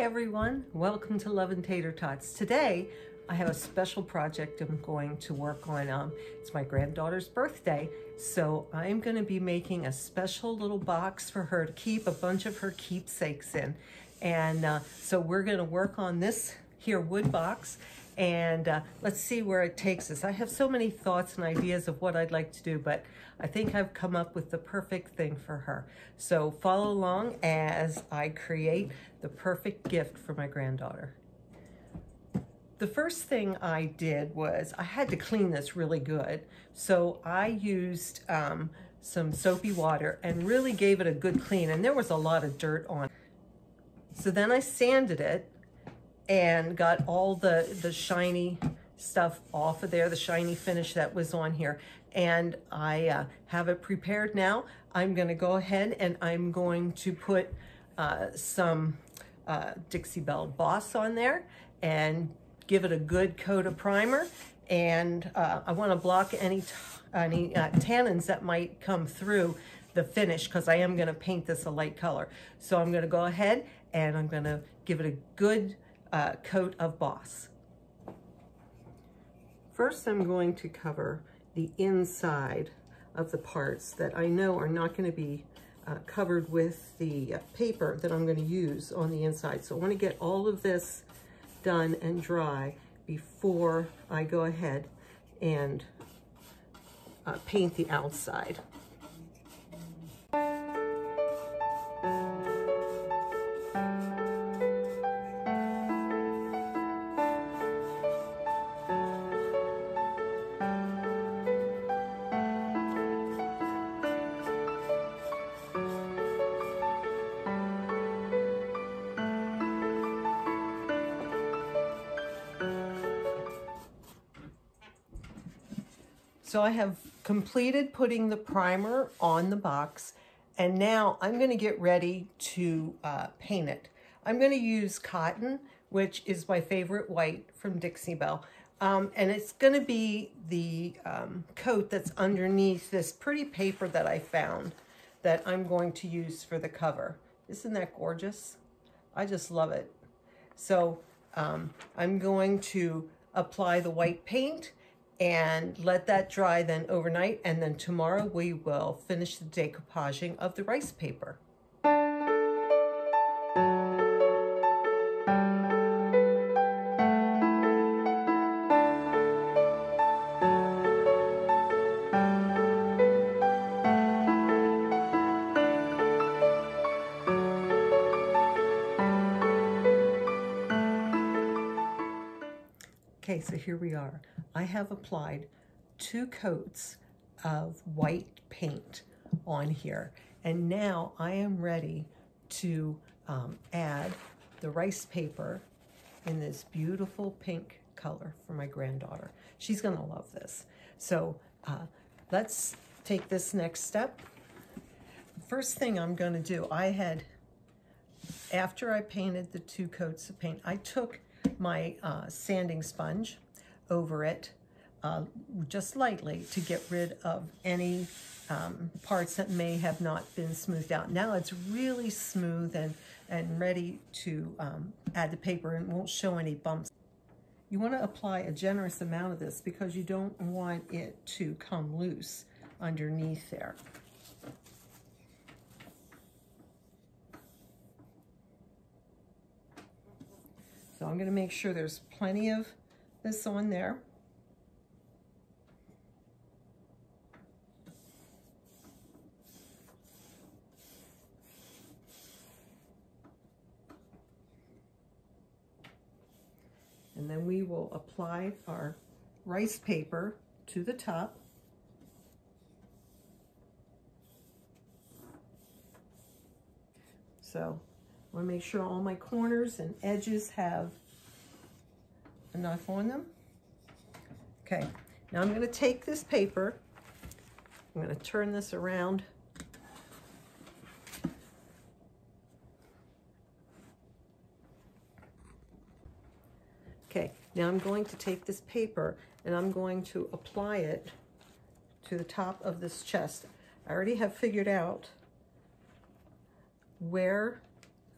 everyone, welcome to Love and Tater Tots. Today I have a special project I'm going to work on. It's my granddaughter's birthday, so I'm going to be making a special little box for her to keep a bunch of her keepsakes in. And so we're going to work on this here wood box, and let's see where it takes us. I have so many thoughts and ideas of what I'd like to do, but I think I've come up with the perfect thing for her. So follow along as I create the perfect gift for my granddaughter. The first thing I did was I had to clean this really good. So I used some soapy water and really gave it a good clean, and there was a lot of dirt on it. So then I sanded it and got all the shiny stuff off of there, the shiny finish that was on here. And I have it prepared now. I'm gonna go ahead and I'm going to put some Dixie Belle Boss on there and give it a good coat of primer. And I wanna block any tannins that might come through the finish, because I am gonna paint this a light color. So I'm gonna go ahead and I'm gonna give it a good coat of Boss. First, I'm going to cover the inside of the parts that I know are not going to be covered with the paper that I'm going to use on the inside. So I want to get all of this done and dry before I go ahead and paint the outside. So I have completed putting the primer on the box, and now I'm going to get ready to paint it. I'm going to use cotton, which is my favorite white from Dixie Belle, and it's going to be the coat that's underneath this pretty paper that I found that I'm going to use for the cover. Isn't that gorgeous? I just love it. So I'm going to apply the white paint and let that dry then overnight, and then tomorrow we will finish the decoupaging of the rice paper. Okay, so here we are. I have applied 2 coats of white paint on here, and now I am ready to add the rice paper in this beautiful pink color for my granddaughter. She's gonna love this. So let's take this next step. First thing I'm gonna do, after I painted the 2 coats of paint, I took my sanding sponge over it just lightly to get rid of any parts that may have not been smoothed out. Now it's really smooth and ready to add the paper and won't show any bumps. You want to apply a generous amount of this because you don't want it to come loose underneath there. So I'm going to make sure there's plenty of this on there. And then we will apply our rice paper to the top. So I want to make sure all my corners and edges have enough on them. Okay, now I'm going to take this paper, I'm going to turn this around. Okay, now I'm going to take this paper and I'm going to apply it to the top of this chest. I already have figured out where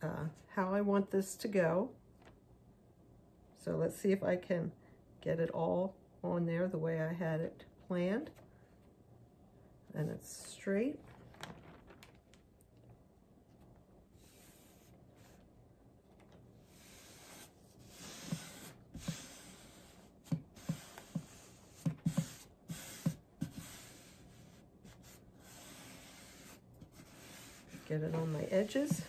how I want this to go. So let's see if I can get it all on there the way I had it planned. And it's straight. Get it on my edges.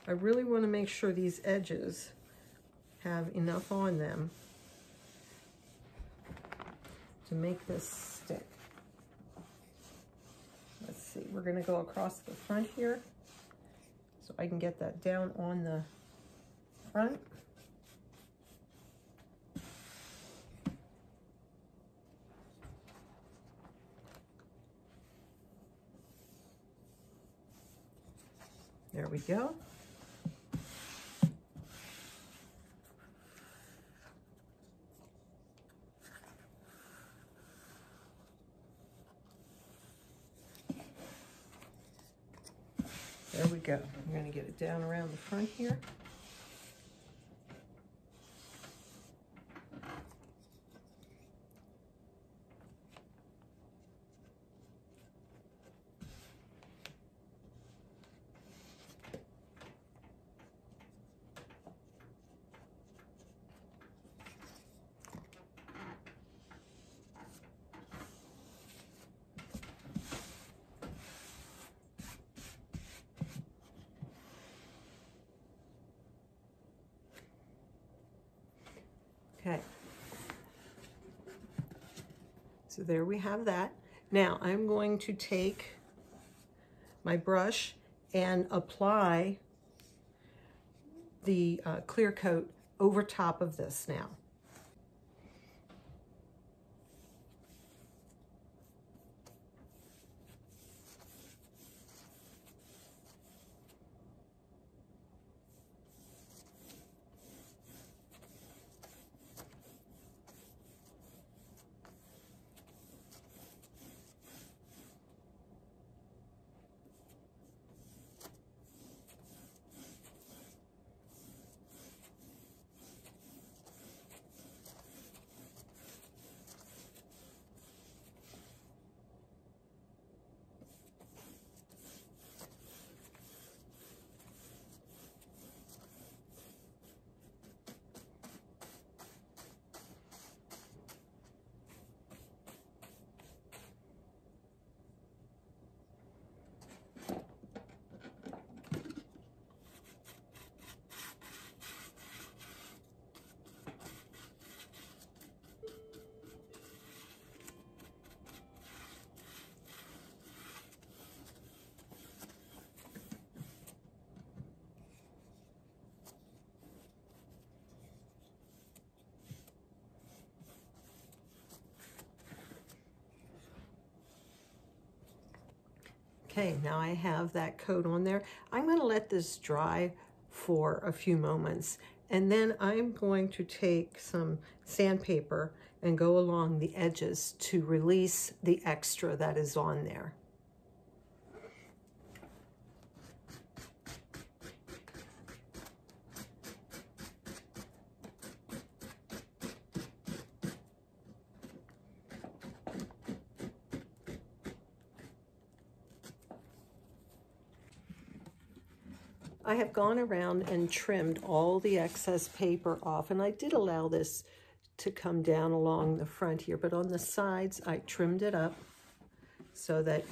I really want to make sure these edges have enough on them to make this stick. Let's see, we're going to go across the front here so I can get that down on the front. There we go. There we go. I'm going to get it down around the front here. Okay, so there we have that. Now I'm going to take my brush and apply the clear coat over top of this now. Okay, now I have that coat on there. I'm going to let this dry for a few moments, and then I'm going to take some sandpaper and go along the edges to release the extra that is on there. I have gone around and trimmed all the excess paper off, and I did allow this to come down along the front here, but on the sides I trimmed it up so that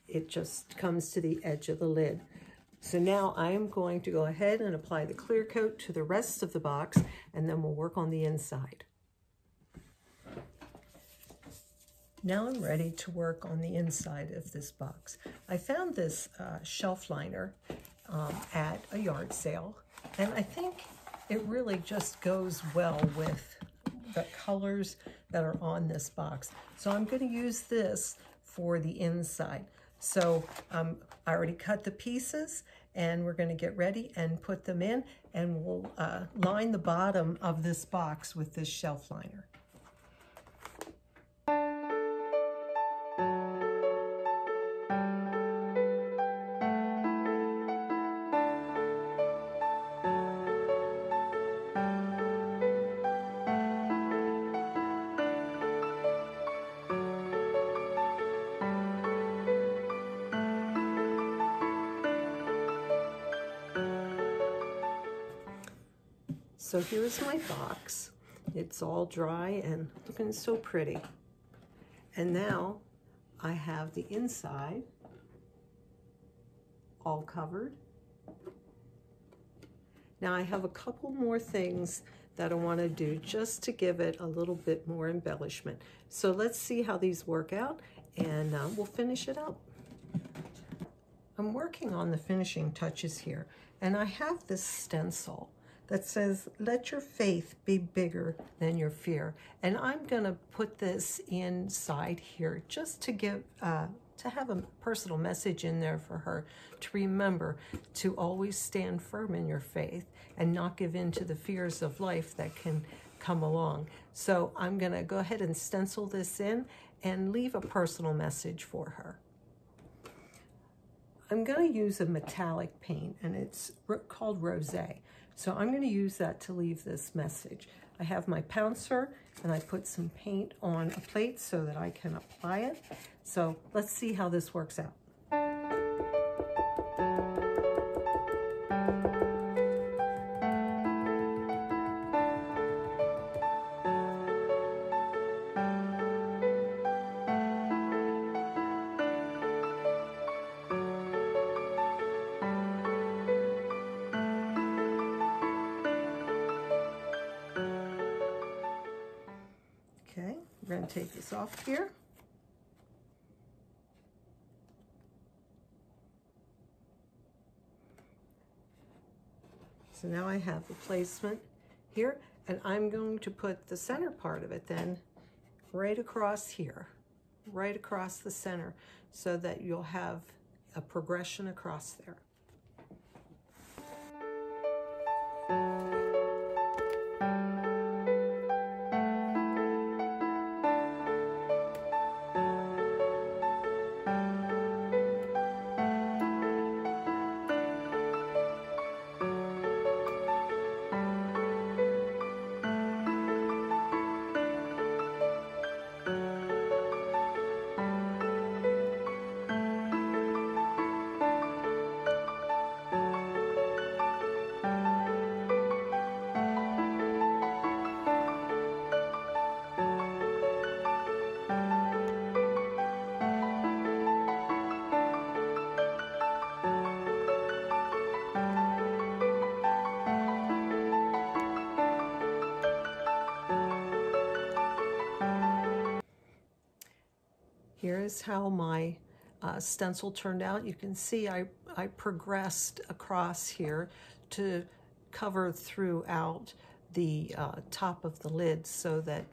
it just comes to the edge of the lid. So now I am going to go ahead and apply the clear coat to the rest of the box, and then we'll work on the inside. Now I'm ready to work on the inside of this box. I found this shelf liner at a yard sale, and I think it really just goes well with the colors that are on this box. So I'm going to use this for the inside. So I already cut the pieces, and we're going to get ready and put them in, and we'll line the bottom of this box with this shelf liner. So here's my box. It's all dry and looking so pretty. And now I have the inside all covered. Now I have a couple more things that I want to do just to give it a little bit more embellishment. So let's see how these work out, and we'll finish it up. I'm working on the finishing touches here, and I have this stencil that says, "Let your faith be bigger than your fear." And I'm gonna put this inside here just to give, to have a personal message in there for her to remember to always stand firm in your faith and not give in to the fears of life that can come along. So I'm gonna go ahead and stencil this in and leave a personal message for her. I'm going to use a metallic paint, and it's called Rosé. So I'm going to use that to leave this message. I have my pouncer, and I put some paint on a plate so that I can apply it. So let's see how this works out. Okay, we're going to take this off here. So now I have the placement here, and I'm going to put the center part of it then right across here, right across the center, so that you'll have a progression across there. Here's how my stencil turned out. You can see I progressed across here to cover throughout the top of the lid so that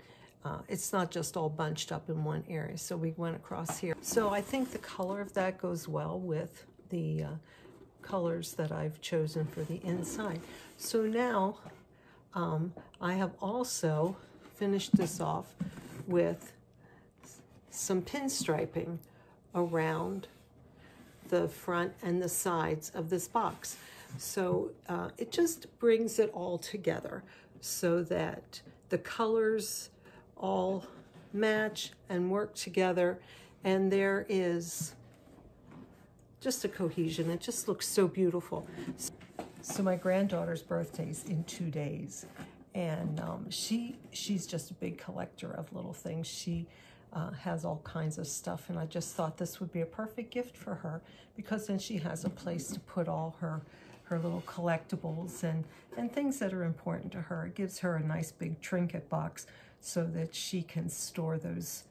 it's not just all bunched up in one area. So we went across here. So I think the color of that goes well with the colors that I've chosen for the inside. So now I have also finished this off with some pinstriping around the front and the sides of this box. So it just brings it all together so that the colors all match and work together, and there is just a cohesion. It just looks so beautiful. So my granddaughter's birthday is in 2 days, and she's just a big collector of little things. She has all kinds of stuff, and I just thought this would be a perfect gift for her, because then she has a place to put all her little collectibles and things that are important to her. It gives her a nice big trinket box so that she can store those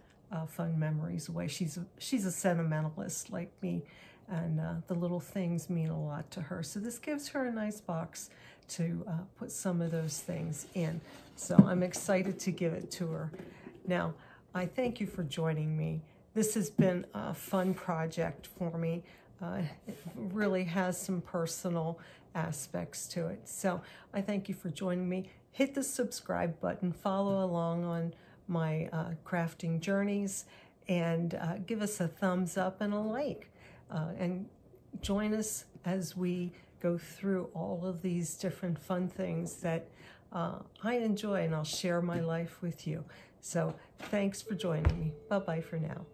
fun memories away. She's a sentimentalist like me, and the little things mean a lot to her. So this gives her a nice box to put some of those things in. So I'm excited to give it to her. Now, I thank you for joining me. This has been a fun project for me. it really has some personal aspects to it. So I thank you for joining me. Hit the subscribe button, follow along on my crafting journeys, and give us a thumbs up and a like. And join us as we go through all of these different fun things that I enjoy, and I'll share my life with you. So thanks for joining me. Bye-bye for now.